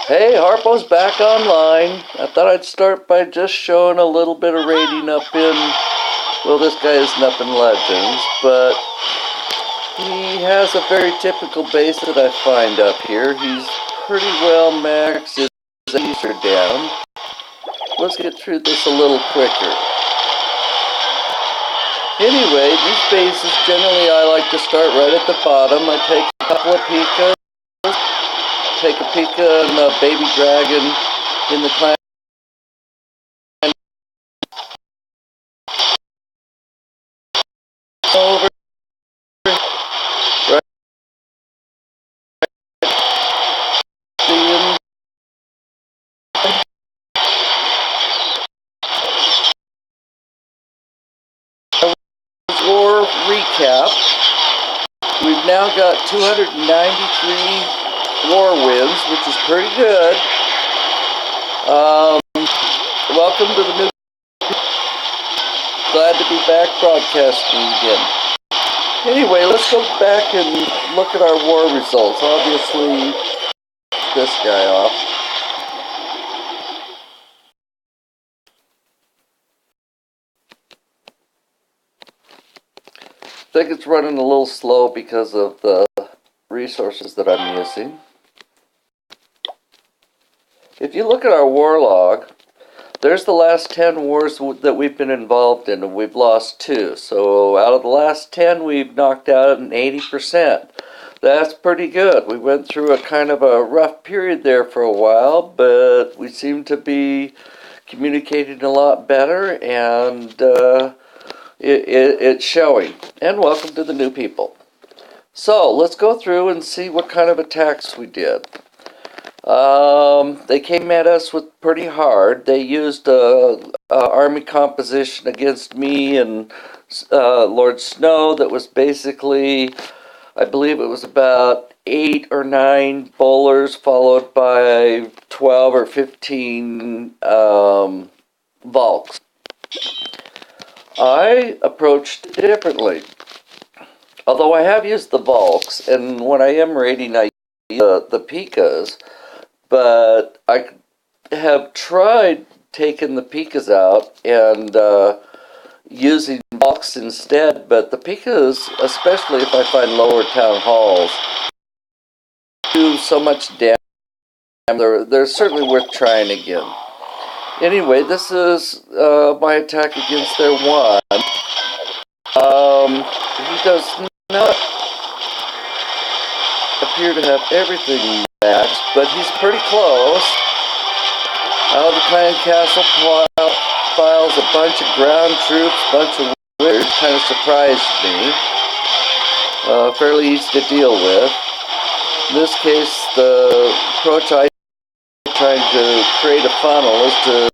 Hey, Harpo's back online. I thought I'd start by just showing a little bit of rating up in, well, this guy isn't up in Legends, but he has a very typical base that I find up here. He's pretty well maxed. His E's are down. Let's get through this a little quicker. Anyway, these bases, generally I like to start right at the bottom. I take a couple of Pikas, take a Pika and a baby dragon in the clan. Over, right, war recap. We've now got 293 war wins, which is pretty good. Welcome to the new. Glad to be back broadcasting again. Anyway, let's go back and look at our war results. Obviously, this guy off. I think it's running a little slow because of the resources that I'm using. If you look at our war log, there's the last 10 wars that we've been involved in, and we've lost 2. So out of the last 10, we've knocked out an 80%. That's pretty good. We went through a kind of a rough period there for a while, but we seem to be communicating a lot better, and it's showing. And welcome to the new people. So let's go through and see what kind of attacks we did. They came at us with pretty hard. They used army composition against me and Lord Snow that was basically, I believe it was about 8 or 9 bowlers followed by 12 or 15 Valks. I approached it differently. Although I have used the Valks, and when I am raiding I use the Pikas, but I have tried taking the Pikas out and using Valks instead, but the Pikas, especially if I find lower town halls, do so much damage. They're certainly worth trying again. Anyway, this is my attack against their one. He does not appear to have everything matched, but he's pretty close. Out of the clan castle files a bunch of ground troops, a bunch of wizards. Kind of surprised me. Fairly easy to deal with. In this case, the approach I trying to create a funnel is to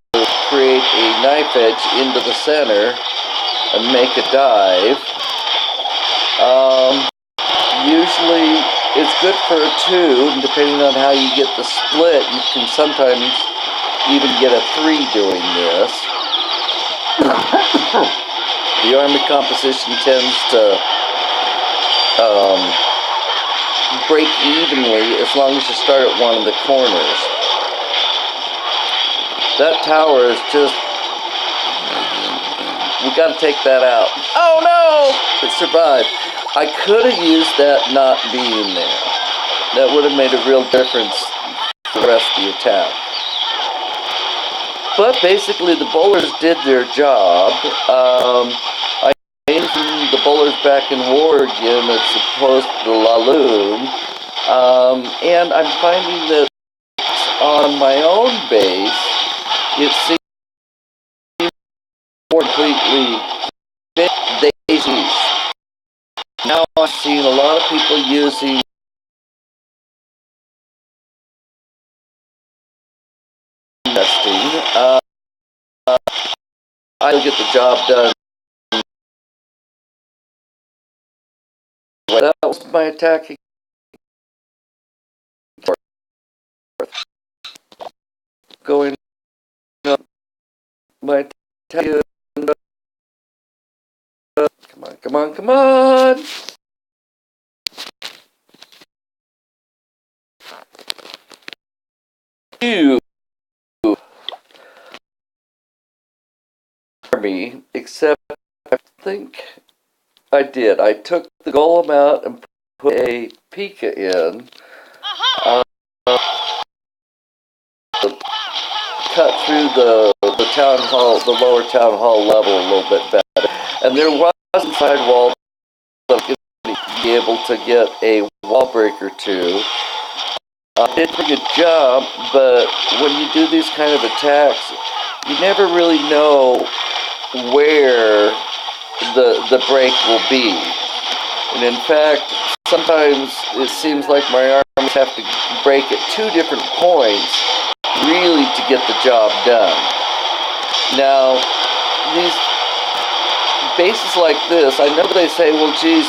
create a knife edge into the center and make a dive. Usually it's good for a 2, and depending on how you get the split, you can sometimes even get a 3 doing this. The army composition tends to break evenly as long as you start at one of the corners. That tower is just... we gotta take that out. Oh no! It survived. I could have used that not being there. That would have made a real difference for the rest of the attack. But basically the bowlers did their job. I aimed the bowlers back in war again as opposed to the Laloon. And I'm finding that on my own base, it seems more completely daisies. Now I'm seeing a lot of people using nesting. I get the job done. That was my attacking. Going up my attack. Come on, come on, come on! army, except I think I did. I took the golem out and put a Pika in. Cut through the town hall, the lower town hall level a little bit better. And there was a side wall that I was be able to get a wall break or two. I did a good job, but when you do these kind of attacks, you never really know where the break will be. And in fact, sometimes it seems like my arms have to break at two different points really to get the job done. Now, these bases like this, I know they say, well, geez,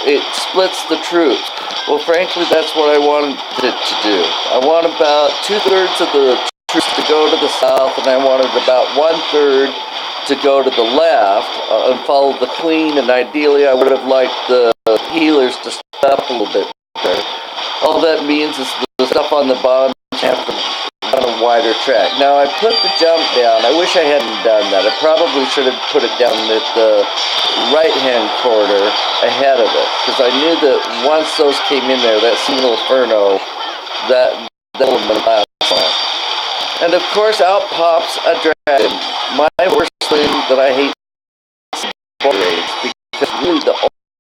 it splits the troops. Well, frankly, that's what I wanted it to do. I want about 2/3 of the troops to go to the south, and I wanted about 1/3 to go to the left and follow the queen, and ideally I would have liked the healers to step up a little bit better. All that means is the stuff on the bottom have to run a wider track. Now, I put the jump down. I wish I hadn't done that. I probably should have put it down at the right-hand corner ahead of it, because I knew that once those came in there, that single inferno, that would have been last time. And of course, out pops a dragon. My worst thing that I hate is raids, because really the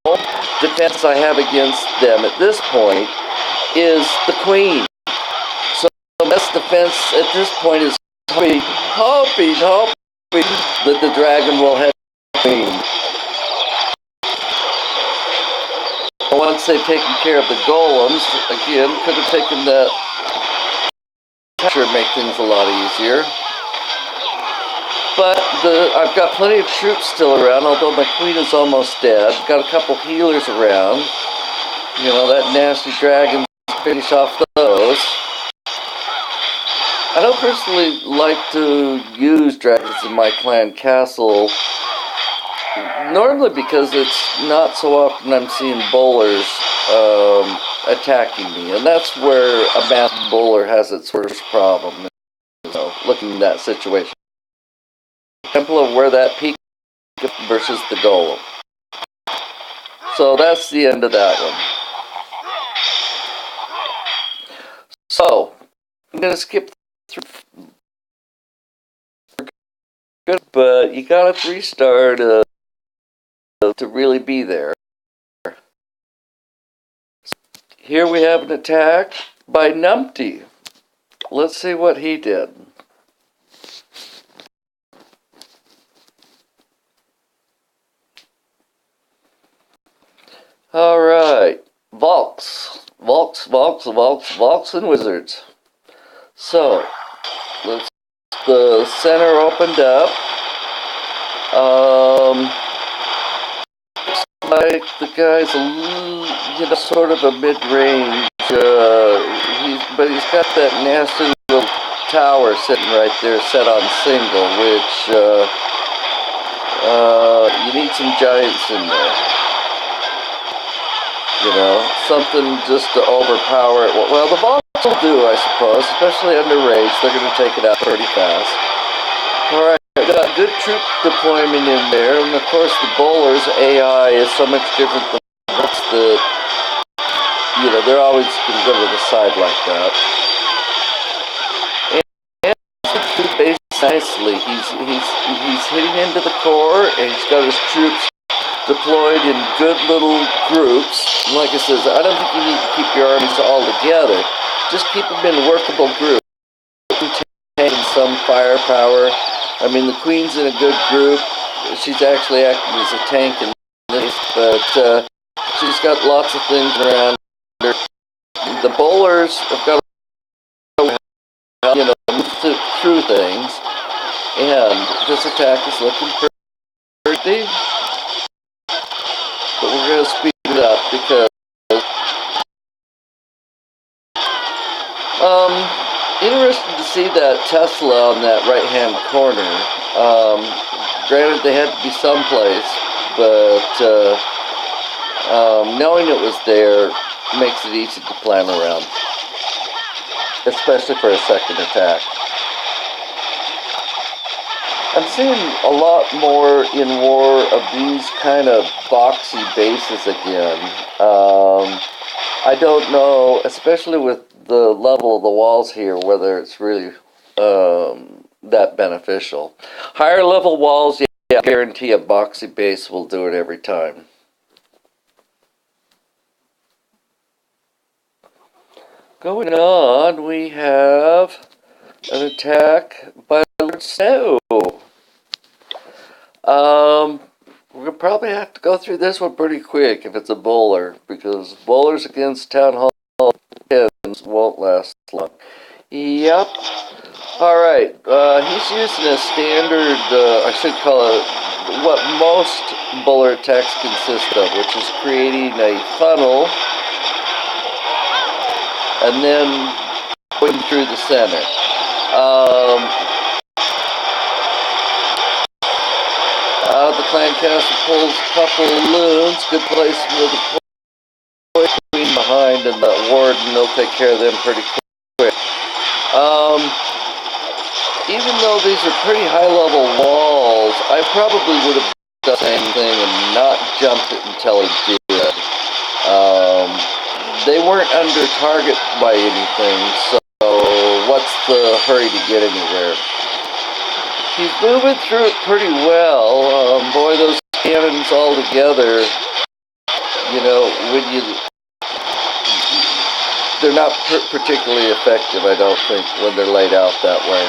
only defense I have against them at this point is the queen. So the best defense at this point is hoping that the dragon will have the queen. Once they've taken care of the golems, again, could have taken that pressure, make things a lot easier. But I've got plenty of troops still around, although my queen is almost dead. Got a couple healers around. You know, that nasty dragon, finish off those. I don't personally like to use dragons in my clan castle, normally because it's not so often I'm seeing bowlers attacking me, and that's where a masked bowler has its worst problem, you know, looking at that situation. Example of where that peak versus the golem. So that's the end of that one. So I'm gonna skip through, but you got a 3-star to really be there. Here we have an attack by Numpty. Let's see what he did. Alright, Volks and Wizards. So, the center opened up. Like the guy's sort of a mid-range, but he's got that nasty little tower sitting right there set on single, which you need some giants in there. You know, something just to overpower it. Well, the Volks will do, I suppose, especially under rage. They're going to take it out pretty fast. Alright, got good troop deployment in there, and of course the bowlers' AI is so much different than the, you know, they're always going to go to the side like that. And he's based nicely. He's hitting into the core, and he's got his troops deployed in good little groups. And like I said, I don't think you need to keep your armies all together. Just keep them in workable groups. Taking some firepower. I mean, the queen's in a good group. She's actually acting as a tank in this, but she's got lots of things around her. The bowlers have got to, move through things, and this attack is looking pretty. But we're going to speed it up because interesting to see that Tesla on that right-hand corner. Granted, they had to be someplace, but knowing it was there makes it easy to plan around, especially for a second attack. I'm seeing a lot more in war of these kind of boxy bases again. I don't know, especially with the level of the walls here, whether it's really that beneficial. Higher level walls, yeah, I guarantee a boxy base will do it every time. Going on, we have an attack by Lord Snow. We'll probably have to go through this one pretty quick if it's a bowler, because bowlers against Town Hall hens won't last long. Yep. Alright, he's using a standard, I should call it, what most bowler attacks consist of, which is creating a funnel and then going through the center. The clan castle pulls a couple of loons, good place with the queen behind and the warden, they'll take care of them pretty quick. Even though these are pretty high level walls, I probably would have done the same thing and not jumped it until he did. They weren't under target by anything, so what's the hurry to get anywhere? He's moving through it pretty well. Boy, those cannons all together, you know, they're not particularly effective, I don't think, when they're laid out that way.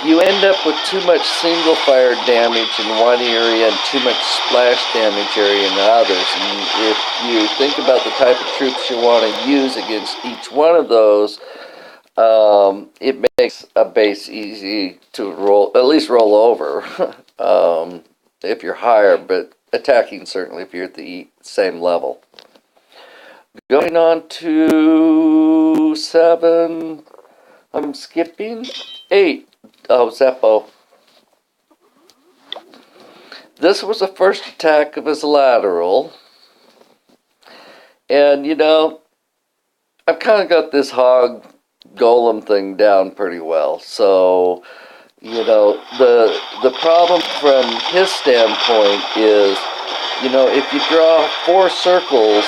You end up with too much single fire damage in one area and too much splash damage area in others. And if you think about the type of troops you want to use against each one of those, it makes a base easy to at least roll over if you're higher, but attacking certainly if you're at the same level. Going on to 7, I'm skipping 8. Oh, Zeppo. This was the first attack of his lateral. And, you know, I've kind of got this hog golem thing down pretty well. So, you know, the problem from his standpoint is, you know, if you draw 4 circles,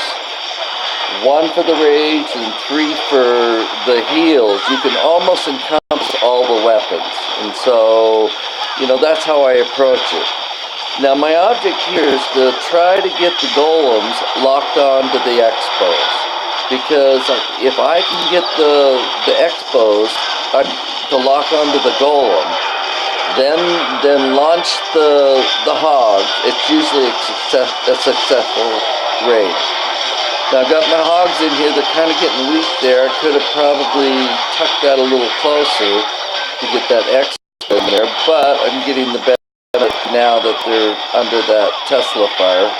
1 for the rage and 3 for the heals, you can almost encompass all the weapons. And so, you know, that's how I approach it. Now, my object here is to try to get the golems locked on to the expos. Because if I can get the expos to lock onto the golem, then launch the hog, it's usually a successful raid. Now I've got my hogs in here, they're kind of getting weak there. I could have probably tucked that a little closer to get that X in there, but I'm getting the benefit now that they're under that Tesla fire.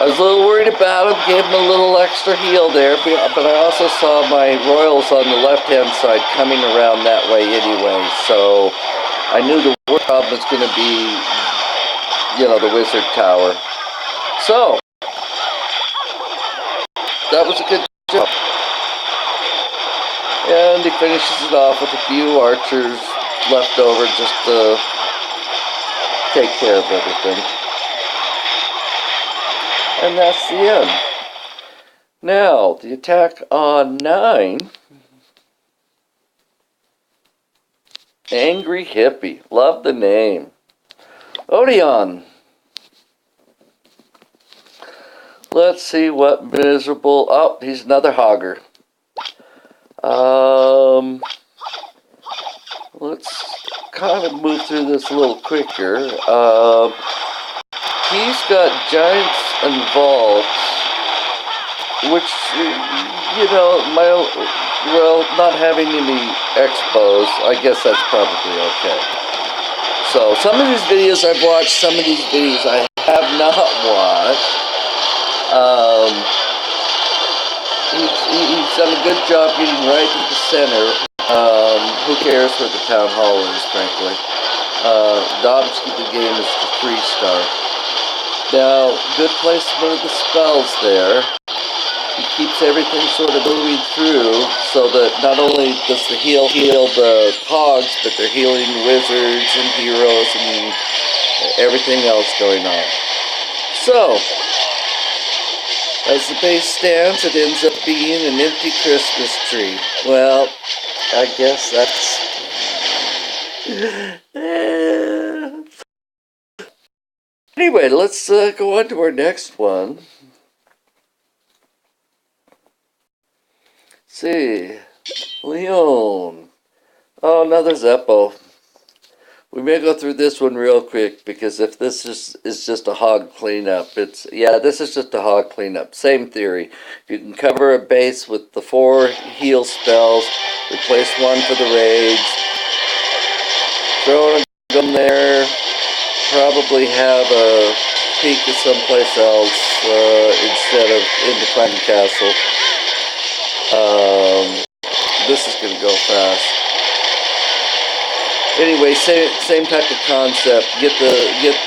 I was a little worried about them, gave them a little extra heal there, but I also saw my royals on the left-hand side coming around that way anyway, so I knew the worst problem was going to be, you know, the wizard tower. So, that was a good job. And he finishes it off with a few archers left over just to take care of everything. And that's the end. Now, the attack on 9. Angry Hippie. Love the name. Odeon. Let's see what miserable... Oh, he's another hogger. Let's kind of move through this a little quicker. He's got giants and vaults, which, you know, not having any expos, I guess that's probably okay. So, some of these videos I've watched, some of these videos I have not watched. He's done a good job getting right to the center. Who cares where the town hall is, frankly. The object of the game is the 3-star. Now, good placement of the spells there. He keeps everything sort of moving through so that not only does the heal the hogs, but they're healing wizards and heroes and everything else going on. So, as the base stands, it ends up being an empty Christmas tree. Well, I guess that's... Anyway, let's go on to our next one. Let's see. Leon. Oh, another Zeppo. We may go through this one real quick, because if this is just a hog cleanup, this is just a hog cleanup. Same theory. You can cover a base with the 4 heal spells, replace one for the raids, throw a gun there, probably have a peek at someplace else instead of in the Clan Castle. This is going to go fast. Anyway, same type of concept. Get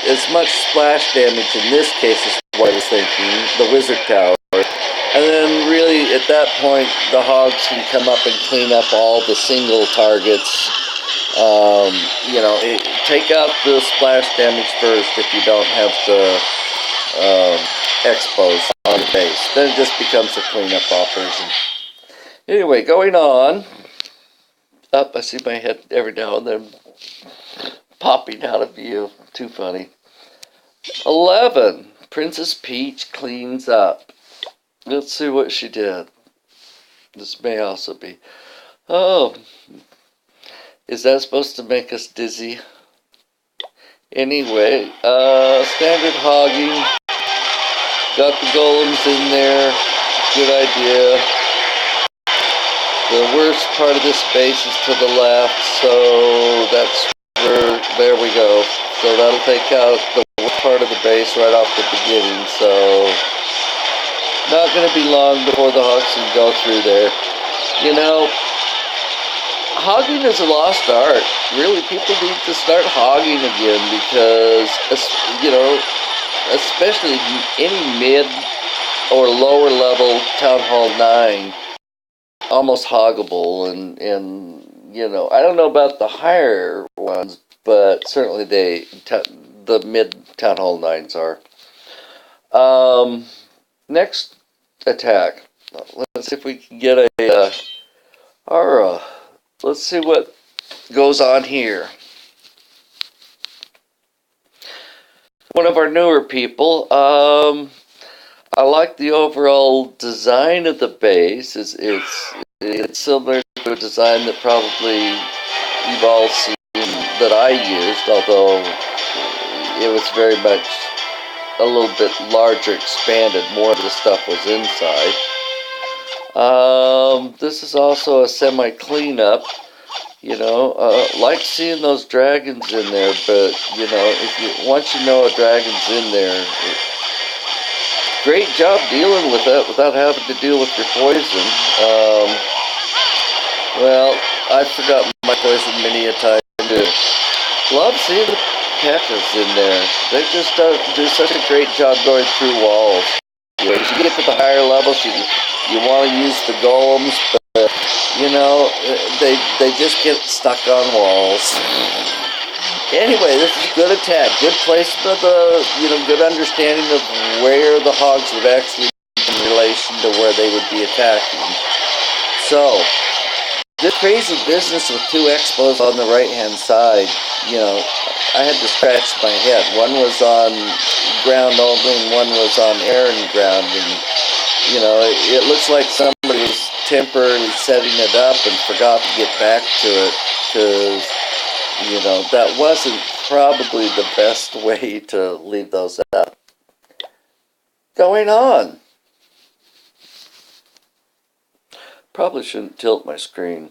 as much splash damage in this case is what I was thinking. The wizard tower, and then really at that point the hogs can come up and clean up all the single targets. Take out the splash damage first if you don't have the expos on the base. Then it just becomes a cleanup operation. Anyway, going on. Up, I see my head every now and then popping out of view. Too funny. 11. Princess Peach cleans up. Let's see what she did. This may also be... Oh. Is that supposed to make us dizzy? Anyway, standard hogging. Got the golems in there. Good idea. The worst part of this base is to the left, so that's where, there we go. So that'll take out the worst part of the base right off the beginning, so not going to be long before the hogs can go through there. Hogging is a lost art. Really, people need to start hogging again because, especially any mid or lower level Town Hall 9, almost hoggable, and I don't know about the higher ones, but certainly the mid Town Hall 9s are. Next attack. Let's see if we can get a Aura. Let's see what goes on here. One of our newer people. I like the overall design of the base. It's similar to a design that probably you've all seen that I used, although it was very much a little bit larger, expanded. More of the stuff was inside. This is also a semi-cleanup. Like seeing those dragons in there, but once you know a dragon's in there, great job dealing with that without having to deal with your poison. Well, I've forgotten my poison many a time too. Love seeing the P.E.K.K.A.s in there. They just do such a great job going through walls. As you get to the higher levels, you want to use the golems, but they just get stuck on walls. Anyway, this is a good attack, good placement of good understanding of where the hogs would actually be in relation to where they would be attacking. So, this crazy business with 2 expos on the right-hand side, I had to scratch my head. One was on ground only, and one was on air and ground, and it looks like somebody was temporarily setting it up and forgot to get back to it, because that wasn't probably the best way to leave those up. Going on. Probably shouldn't tilt my screen.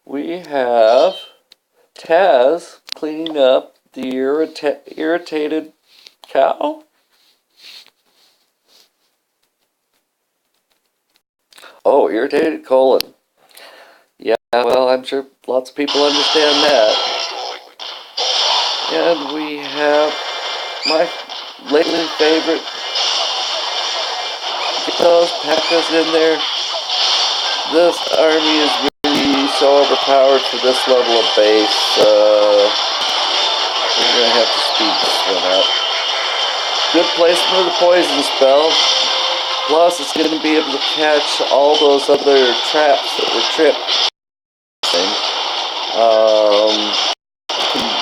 We have Taz cleaning up the irritated cow. Oh, irritated colon. Yeah, well, I'm sure lots of people understand that. And we have my lately favorite. Get those P.E.K.K.A.s in there. This army is really so overpowered for this level of base. We're going to have to speed this one up. Good placement of the poison spell. Plus, it's going to be able to catch all those other traps that were tripped.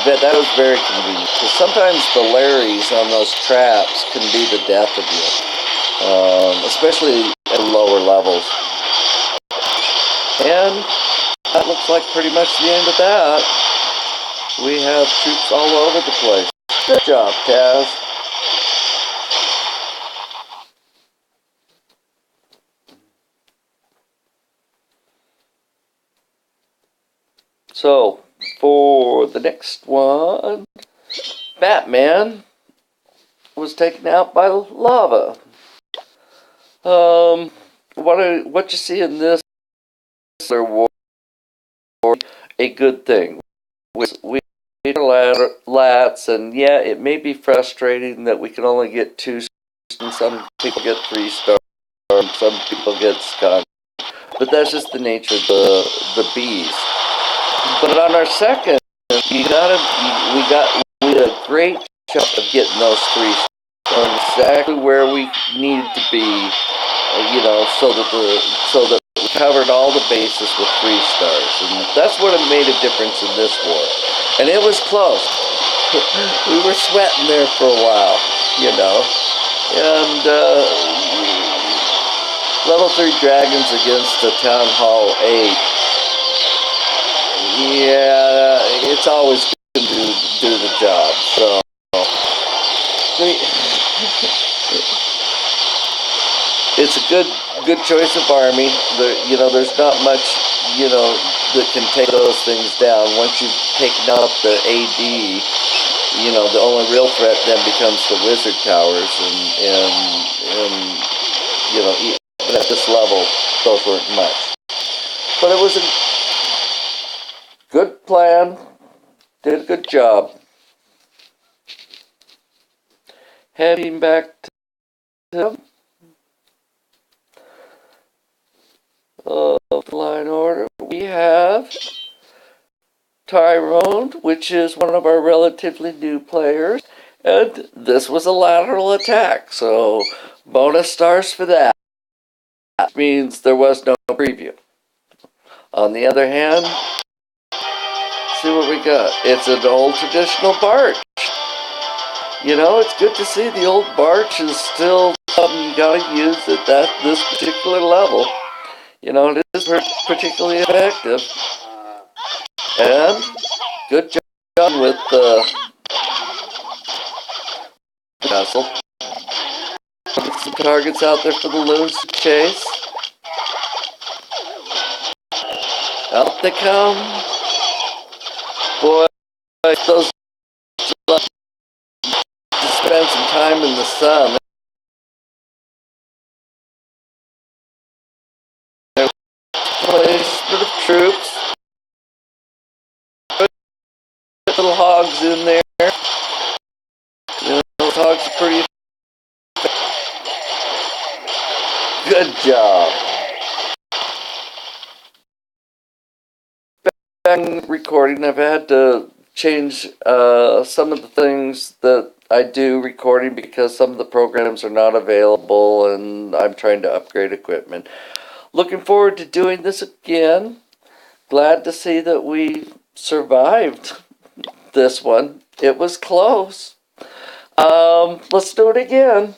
That was very convenient. Because sometimes the Larrys on those traps can be the death of you. Especially at lower levels. And that looks like pretty much the end of that. We have troops all over the place. Good job, Taz. So, for the next one, Batman was taken out by lava. What you see in this war, a good thing. We lats, and yeah, it may be frustrating that we can only get 2 stars, and some people get 3 stars, and some people get skunked. But that's just the nature of the beast. But on our second, we had a great shot of getting those 3 stars exactly where we needed to be, so that we covered all the bases with 3 stars, and that's what made a difference in this war. And it was close. We were sweating there for a while, and level 3 dragons against a Town Hall 8. Yeah, it's always going to do the job. So, it's a good choice of army. There's not much, that can take those things down. Once you've taken out the AD, the only real threat then becomes the wizard towers, and even at this level, those weren't much. But it was a good plan. Did a good job. Heading back to line order, we have Tyrone, which is one of our relatively new players, and this was a lateral attack, so bonus stars for that. That means there was no preview. On the other hand, see what we got. It's an old traditional barge. It's good to see the old barge is still something you gotta use at this particular level. It is particularly effective. And good job with the castle. Put some targets out there for the loons to chase. Out they come. Boy, those to spend some time in the sun. Placement of troops. Little hogs in there. Those hogs are pretty. Good job. Back in recording, I've had to change some of the things that I do recording because some of the programs are not available, and I'm trying to upgrade equipment. Looking forward to doing this again. Glad to see that we survived this one. It was close. Let's do it again.